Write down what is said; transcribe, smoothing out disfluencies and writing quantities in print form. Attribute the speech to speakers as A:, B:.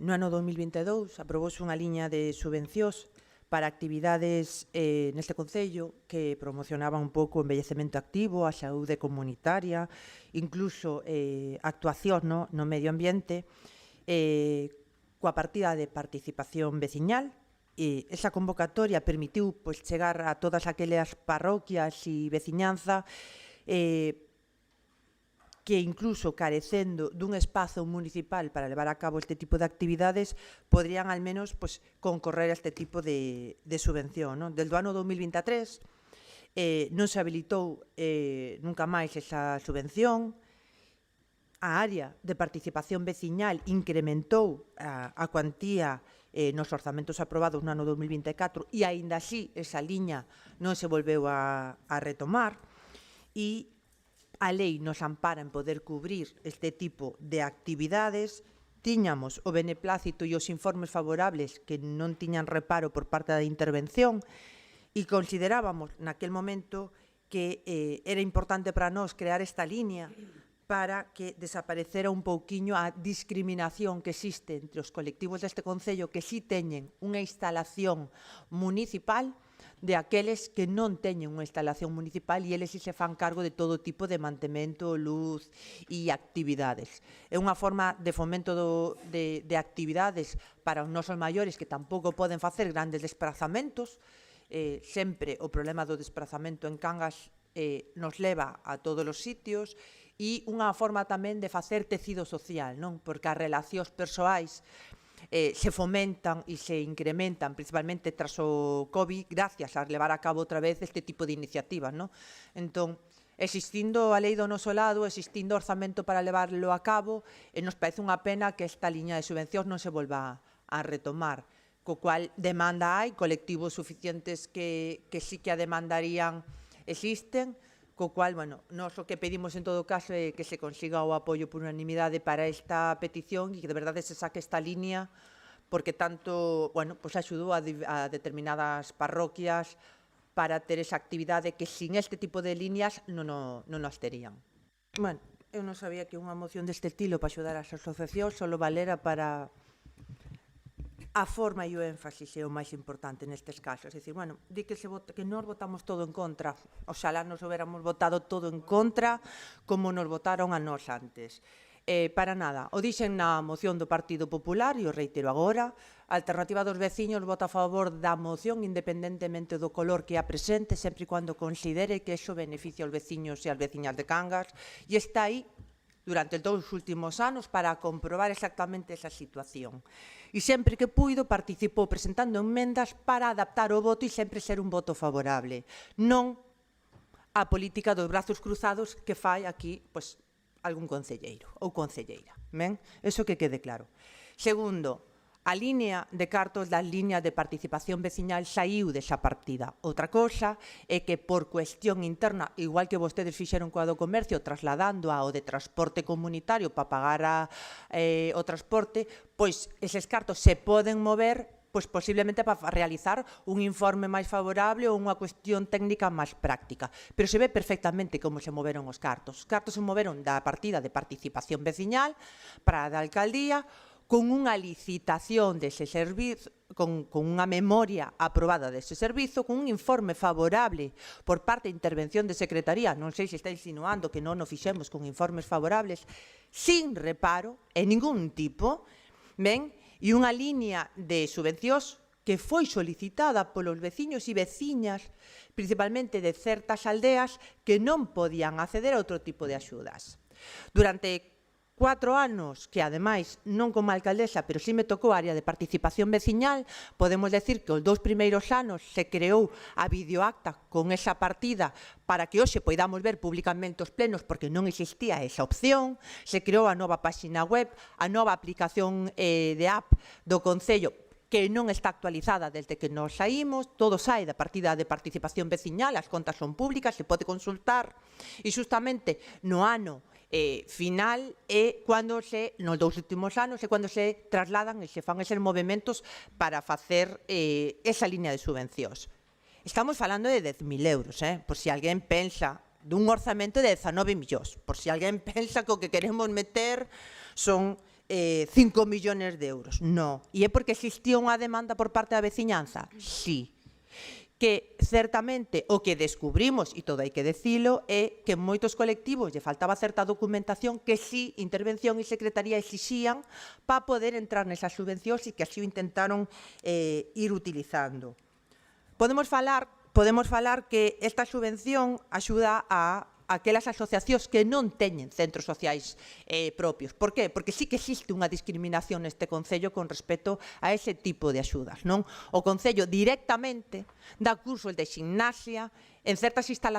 A: No ano 2022 aprobouse unha liña de subvencións para actividades neste Concello que promocionaban un pouco o envellecemento activo, a saúde comunitaria, incluso actuación no medio ambiente, coa partida de participación veciñal. Esa convocatoria permitiu chegar a todas aquelas parroquias e veciñanza que incluso carecendo dun espazo municipal para levar a cabo este tipo de actividades podrían al menos concorrer a este tipo de subvención. Desde o ano 2023 non se habilitou nunca máis esa subvención. A área de participación veciñal incrementou a cuantía nos orzamentos aprobados no ano 2024 e, aínda así, esa liña non se volveu a retomar e a lei nos ampara en poder cubrir este tipo de actividades. Tiñamos o beneplácito e os informes favorables que non tiñan reparo por parte da intervención e considerábamos naquel momento que era importante para nós crear esta liña para que desaparecera un pouquiño a discriminación que existe entre os colectivos deste Concello que si teñen unha instalación municipal de aqueles que non teñen unha instalación municipal e eles si se fan cargo de todo tipo de mantemento, luz e actividades. É unha forma de fomento de actividades para os nosos maiores que tampouco poden facer grandes desplazamentos. Sempre o problema do desplazamento en Cangas nos leva a todos os sitios e unha forma tamén de facer tecido social, non? Porque as relacións persoais se fomentan e se incrementan principalmente tras o COVID gracias a levar a cabo outra vez este tipo de iniciativas. Entón, existindo a lei do noso lado, existindo orzamento para levarlo a cabo, nos parece unha pena que esta liña de subvencións non se volva a retomar, co cual demanda hai, colectivos suficientes que sí que a demandarían existen, co cual, nós o que pedimos en todo caso é que se consiga o apoio por unanimidade para esta petición e que de verdade se saque esta liña porque tanto, axudou a determinadas parroquias para ter esa actividade que sin este tipo de líneas non as terían. Eu non sabía que unha moción deste estilo para axudar as asociacións só valera para a forma e o énfasis é o máis importante nestes casos. É dicir, di que nós votamos todo en contra. Oxalá nos hubiéramos votado todo en contra como nos votaron a nós antes. Para nada. O dixen na moción do Partido Popular e o reitero agora. A Alternativa dos Veciños vota a favor da moción independentemente do color que a presente, sempre e cando considere que iso beneficia aos veciños e as veciñas de Cangas e está aí durante os 2 últimos anos para comprobar exactamente esa situación. E sempre que puido participou presentando enmendas para adaptar o voto e sempre ser un voto favorable. Non a política dos brazos cruzados que fai aquí algún concelleiro ou concelleira. Eso que quede claro. Segundo, a liña de cartos da liña de participación veciñal saiu desa partida. Outra cosa é que por cuestión interna, igual que vostedes fixeron coa do comercio, trasladando ao de transporte comunitario para pagar o transporte, eses cartos se poden mover posiblemente para realizar un informe máis favorable ou unha cuestión técnica máis práctica. Pero se ve perfectamente como se moveron os cartos. Os cartos se moveron da partida de participación veciñal para a da alcaldía, con unha licitación dese servizo, con unha memoria aprobada dese servizo, con un informe favorable por parte de intervención de Secretaría, non sei se está insinuando que non o fixemos con informes favorables, sin reparo, en ningún tipo, e unha liña de subvencións que foi solicitada polos veciños e veciñas, principalmente de certas aldeas que non podían acceder a outro tipo de axudas. Durante 4 anos, que ademais non como alcaldesa, pero sí me tocou a área de participación veciñal, podemos decir que os 2 primeiros anos se creou a videoacta con esa partida para que hoxe poidamos ver públicamente os plenos porque non existía esa opción, se creou a nova páxina web, a nova aplicación de app do Concello, que non está actualizada desde que nos saímos, todo sai da partida de participación veciñal, as contas son públicas, se pode consultar, e justamente no ano final é cando nos 2 últimos anos, é cando se trasladan e se fan eses movimentos para facer esa liña de subvencións. Estamos falando de 10.000 euros, por si alguén pensa, dun orzamento de 19 millóns, por si alguén pensa que o que queremos meter son 5 millóns de euros. No. E é porque existía unha demanda por parte da veciñanza? Sí. Que certamente o que descubrimos, e todo hai que decilo, é que en moitos colectivos lle faltaba certa documentación que sí, Intervención e Secretaría exixían para poder entrar nesas subvencións e que así o intentaron ir utilizando. Podemos falar que esta subvención axuda a aquelas asociacións que non teñen centros sociais propios. Por qué? Porque sí que existe unha discriminación neste Concello con respecto a ese tipo de axudas, non? O Concello directamente dá cursos de gimnasia en certas instalacións